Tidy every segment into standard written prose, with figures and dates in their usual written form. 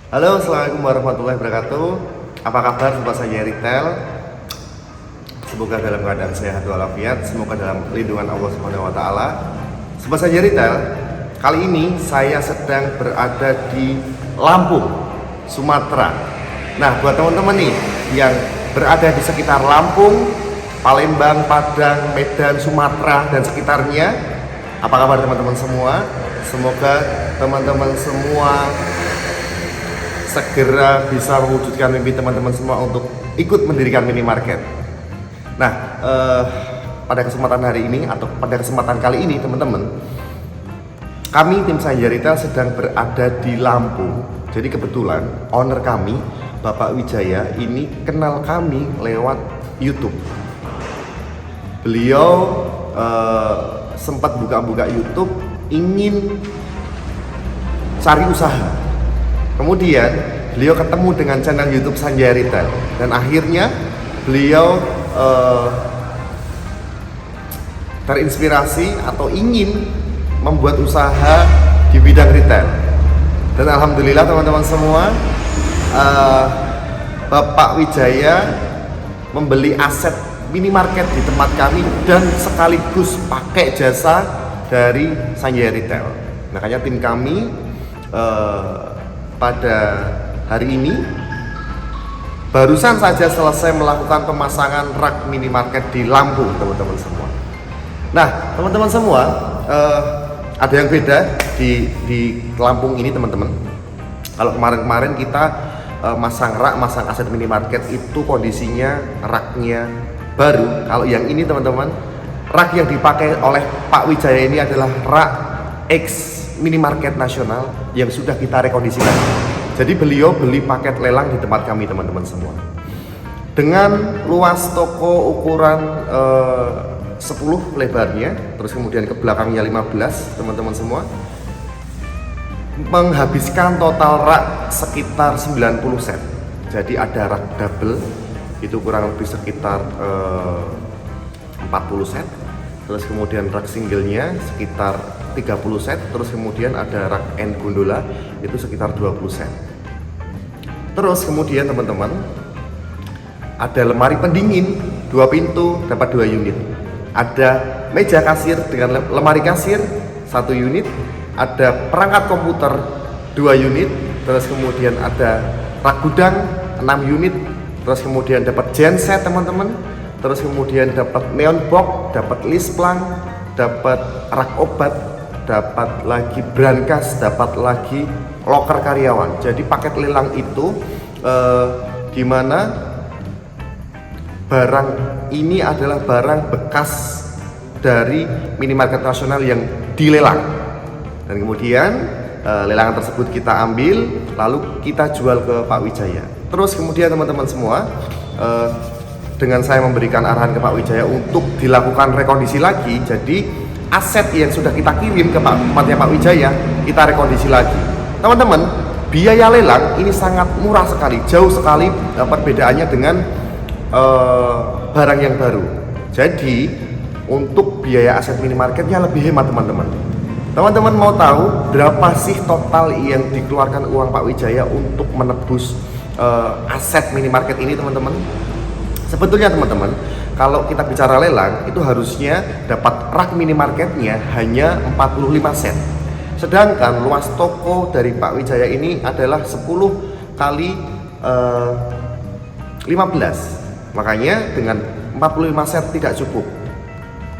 Halo, assalamualaikum warahmatullahi wabarakatuh. Apa kabar sobat Sanjay Retail? Semoga dalam keadaan sehat walafiat, semoga dalam lindungan Allah Subhanahu wa taala. Sobat Sanjay Retail, kali ini saya sedang berada di Lampung, Sumatera. Nah, buat teman-teman nih yang berada di sekitar Lampung, Palembang, Padang, Medan, Sumatera dan sekitarnya, apa kabar teman-teman semua? Semoga teman-teman semua segera bisa mewujudkan mimpi teman-teman semua untuk ikut mendirikan minimarket. Nah, pada kesempatan hari ini atau pada kesempatan kali ini teman-teman, kami tim Sanjay Retail sedang berada di Lampung. Jadi kebetulan owner kami, Bapak Wijaya, ini kenal kami lewat YouTube. Beliau sempat buka-buka YouTube, ingin cari usaha. Kemudian beliau ketemu dengan channel YouTube Sanjay Retail dan akhirnya beliau terinspirasi atau ingin membuat usaha di bidang retail. Dan alhamdulillah teman-teman semua, Bapak Wijaya membeli aset minimarket di tempat kami dan sekaligus pakai jasa dari Sanjay Retail. Makanya tim kami pada hari ini barusan saja selesai melakukan pemasangan rak minimarket di Lampung, teman-teman semua. Nah, teman-teman semua, ada yang beda di Lampung ini, teman-teman. Kalau kemarin-kemarin kita masang aset minimarket itu kondisinya raknya baru. Kalau yang ini, teman-teman, rak yang dipakai oleh Pak Wijaya ini adalah rak X minimarket nasional yang sudah kita rekondisikan. Jadi beliau beli paket lelang di tempat kami, teman-teman semua, dengan luas toko ukuran 10 lebarnya, terus kemudian ke belakangnya 15, teman-teman semua, menghabiskan total rak sekitar 90 set. Jadi ada rak double itu kurang lebih sekitar 40 set, terus kemudian rak singlenya sekitar 30 set, terus kemudian ada rak and gondola itu sekitar 20 set. Terus kemudian teman-teman, ada lemari pendingin 2 pintu dapat 2 unit. Ada meja kasir dengan lemari kasir 1 unit, ada perangkat komputer 2 unit, terus kemudian ada rak gudang 6 unit, terus kemudian dapat genset teman-teman, terus kemudian dapat neon box, dapat list plank, dapat rak obat, dapat lagi brankas, dapat lagi loker karyawan. Jadi paket lelang itu dimana barang ini adalah barang bekas dari minimarket nasional yang dilelang, dan kemudian lelangan tersebut kita ambil lalu kita jual ke Pak Wijaya. Terus kemudian teman-teman semua, dengan saya memberikan arahan ke Pak Wijaya untuk dilakukan rekondisi lagi. Jadi aset yang sudah kita kirim ke tempatnya Pak Wijaya kita rekondisi lagi. Teman-teman, biaya lelang ini sangat murah sekali, jauh sekali perbedaannya dengan barang yang baru. Jadi untuk biaya aset minimarketnya lebih hemat, teman-teman. Teman-teman mau tahu berapa sih total yang dikeluarkan uang Pak Wijaya untuk menebus aset minimarket ini, teman-teman? Sebetulnya teman-teman, kalau kita bicara lelang itu harusnya dapat rak minimarketnya hanya 45 set. Sedangkan luas toko dari Pak Wijaya ini adalah 10 kali 15. Makanya dengan 45 set tidak cukup.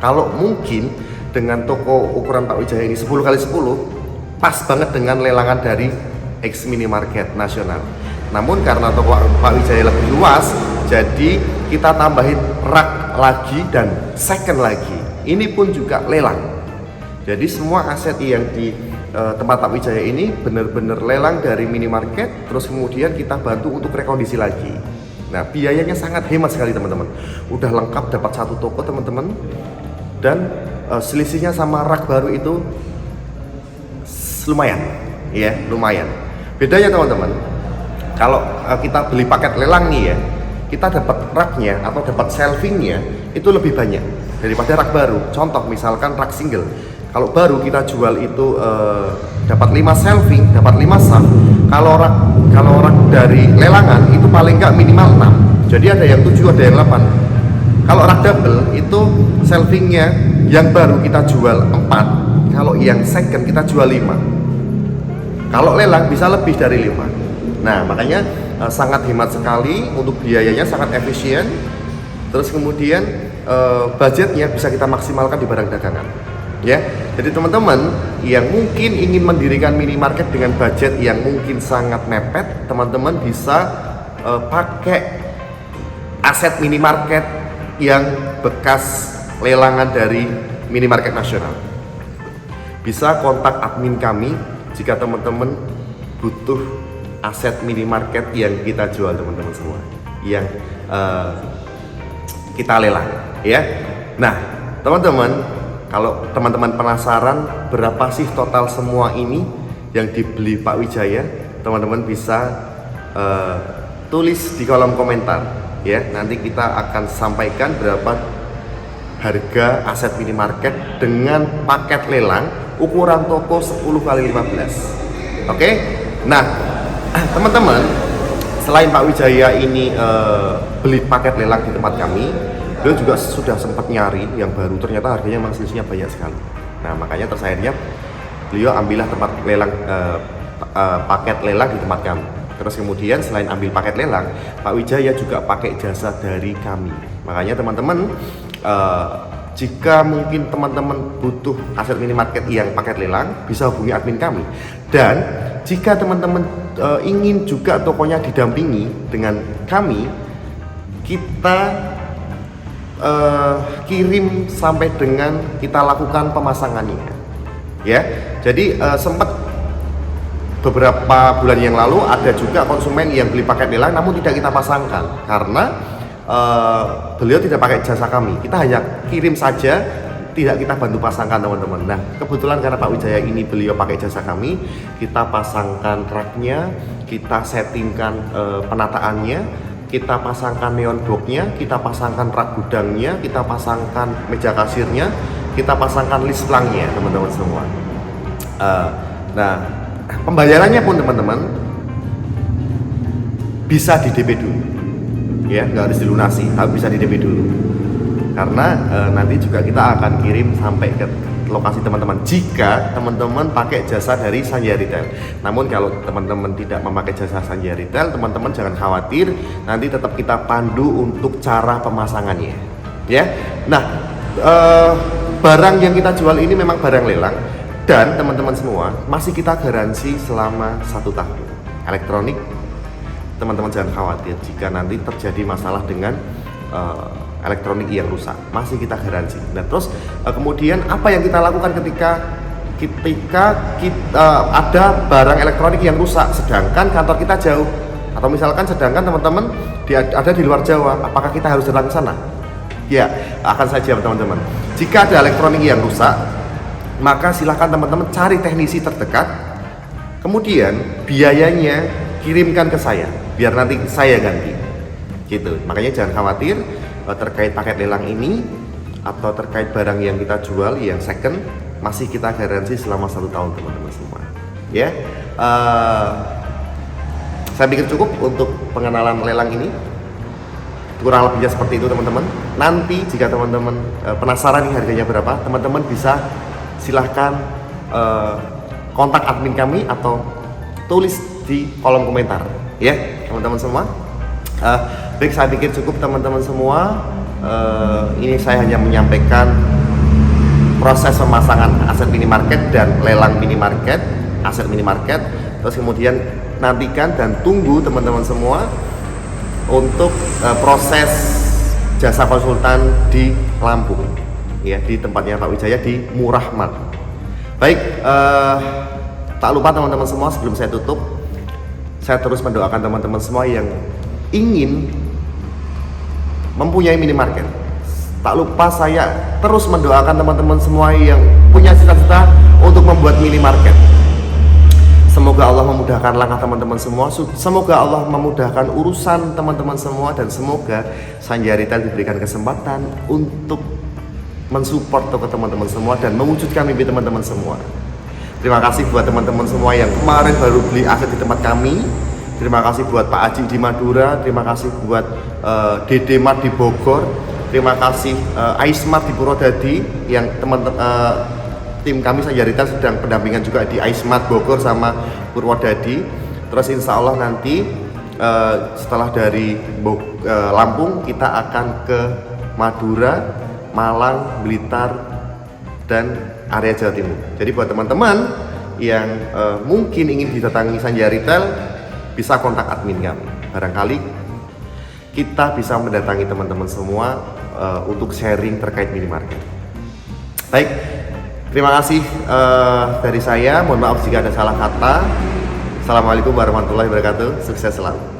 Kalau mungkin dengan toko ukuran Pak Wijaya ini 10 kali 10 pas banget dengan lelangan dari X minimarket nasional. Namun karena toko Pak Wijaya lebih luas, jadi kita tambahin rak lagi dan second lagi. Ini pun juga lelang. Jadi semua aset yang di tempat Pak Wijaya ini benar-benar lelang dari minimarket, terus kemudian kita bantu untuk rekondisi lagi. Nah, biayanya sangat hemat sekali, teman-teman. Udah lengkap dapat satu toko, teman-teman. Dan selisihnya sama rak baru itu lumayan, ya, lumayan. Bedanya teman-teman, kalau kita beli paket lelang nih ya, kita dapat raknya atau dapat shelvingnya itu lebih banyak daripada rak baru. Contoh misalkan rak single, Kalau baru kita jual itu dapat 5 shelving, dapat 5 saf. Kalau rak dari lelangan itu paling nggak minimal 6. Jadi ada yang 7, ada yang 8. Kalau rak double itu shelvingnya yang baru kita jual 4, kalau yang second kita jual 5. Kalau lelang bisa lebih dari 5. Nah, makanya sangat hemat sekali, untuk biayanya sangat efisien. Terus kemudian budgetnya bisa kita maksimalkan di barang dagangan. Ya, jadi teman-teman yang mungkin ingin mendirikan minimarket dengan budget yang mungkin sangat mepet, teman-teman bisa pakai aset minimarket yang bekas lelangan dari minimarket nasional. Bisa kontak admin kami jika teman-teman butuh aset minimarket yang kita jual, teman-teman semua, yang kita lelang, ya. Nah, teman-teman, kalau teman-teman penasaran berapa sih total semua ini yang dibeli Pak Wijaya, teman-teman bisa tulis di kolom komentar, ya. Nanti kita akan sampaikan berapa harga aset minimarket dengan paket lelang ukuran toko 10x15. Oke? Nah, teman-teman, selain Pak Wijaya ini beli paket lelang di tempat kami, beliau juga sudah sempat nyari yang baru, ternyata harganya memang selisihnya banyak sekali. Nah, makanya terus beliau ambillah tempat lelang, paket lelang di tempat kami. Terus kemudian selain ambil paket lelang, Pak Wijaya juga pakai jasa dari kami. Makanya teman-teman, jika mungkin teman-teman butuh aset minimarket yang paket lelang, bisa hubungi admin kami. Dan jika teman-teman ingin juga tokonya didampingi dengan kami, kita kirim sampai dengan kita lakukan pemasangannya, ya. Jadi sempat beberapa bulan yang lalu ada juga konsumen yang beli paket lelang namun tidak kita pasangkan karena beliau tidak pakai jasa kami. Kita hanya kirim saja, tidak kita bantu pasangkan, teman-teman. Nah, kebetulan karena Pak Wijaya ini beliau pakai jasa kami, kita pasangkan raknya, kita settingkan penataannya, kita pasangkan neon boxnya, kita pasangkan rak gudangnya, kita pasangkan meja kasirnya, kita pasangkan list pelangnya, teman-teman semua. Nah, pembayarannya pun teman-teman bisa di DP dulu, ya, nggak harus dilunasi, tapi bisa di DP dulu. Karena nanti juga kita akan kirim sampai ke lokasi teman-teman jika teman-teman pakai jasa dari Sanjaya Retail. Namun kalau teman-teman tidak memakai jasa Sanjaya Retail, teman-teman jangan khawatir, nanti tetap kita pandu untuk cara pemasangannya, ya. Nah, barang yang kita jual ini memang barang lelang dan teman-teman semua masih kita garansi selama 1 tahun. Elektronik, teman-teman jangan khawatir jika nanti terjadi masalah dengan elektronik yang rusak, masih kita garansi. Dan terus kemudian apa yang kita lakukan ketika kita ada barang elektronik yang rusak sedangkan kantor kita jauh, atau misalkan sedangkan teman-teman ada di luar Jawa, apakah kita harus datang ke sana? Ya, akan saja teman-teman. Jika ada elektronik yang rusak, maka silahkan teman-teman cari teknisi terdekat, kemudian biayanya kirimkan ke saya biar nanti saya ganti, gitu. Makanya jangan khawatir terkait paket lelang ini atau terkait barang yang kita jual yang second, masih kita garansi selama 1 tahun, teman-teman semua, ya. Saya pikir cukup untuk pengenalan lelang ini, kurang lebihnya seperti itu, teman-teman. Nanti jika teman-teman penasaran nih harganya berapa, teman-teman bisa silahkan kontak admin kami atau tulis di kolom komentar, ya, teman-teman semua. Baik, saya pikir cukup, teman-teman semua. Ini saya hanya menyampaikan proses pemasangan aset minimarket dan lelang minimarket, aset minimarket. Terus kemudian nantikan dan tunggu teman-teman semua untuk proses jasa konsultan di Lampung, ya, di tempatnya Pak Wijaya di Murah Mart. Baik, tak lupa teman-teman semua, sebelum saya tutup, saya terus mendoakan teman-teman semua yang ingin mempunyai minimarket. Tak lupa saya terus mendoakan teman-teman semua yang punya cita-cita untuk membuat minimarket. Semoga Allah memudahkan langkah teman-teman semua, semoga Allah memudahkan urusan teman-teman semua, dan semoga Sanjaya Retail diberikan kesempatan untuk mensupport toko teman-teman semua dan mewujudkan mimpi teman-teman semua. Terima kasih buat teman-teman semua yang kemarin baru beli aset di tempat kami. Terima kasih buat Pak Aji di Madura, terima kasih buat Dede Mart di Bogor, terima kasih iSmart di Purwodadi yang tim kami Sanjaritel sedang pendampingan juga di iSmart Bogor sama Purwodadi. Terus insya Allah nanti setelah dari Lampung kita akan ke Madura, Malang, Blitar, dan area Jawa Timur. Jadi buat teman-teman yang mungkin ingin didatangi Sanjaritel, bisa kontak admin kami. Barangkali kita bisa mendatangi teman-teman semua untuk sharing terkait minimarket. Baik, terima kasih dari saya. Mohon maaf jika ada salah kata. Assalamualaikum warahmatullahi wabarakatuh. Sukses selalu.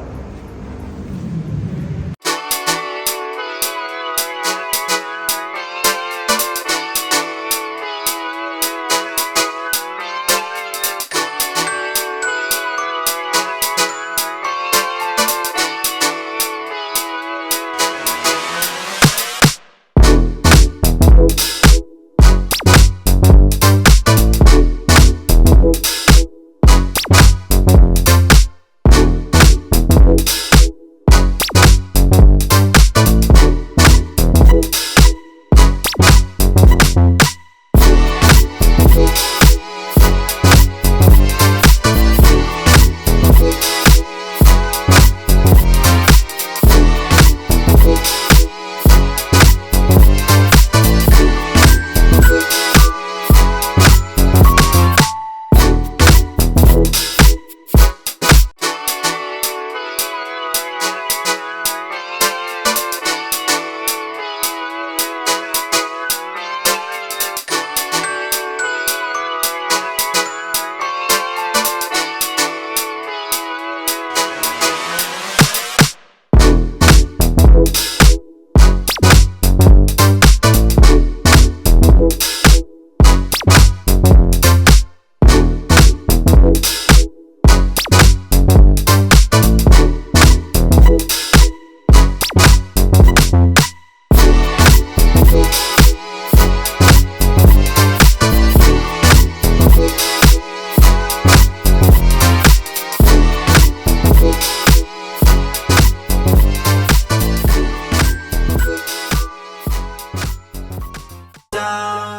down.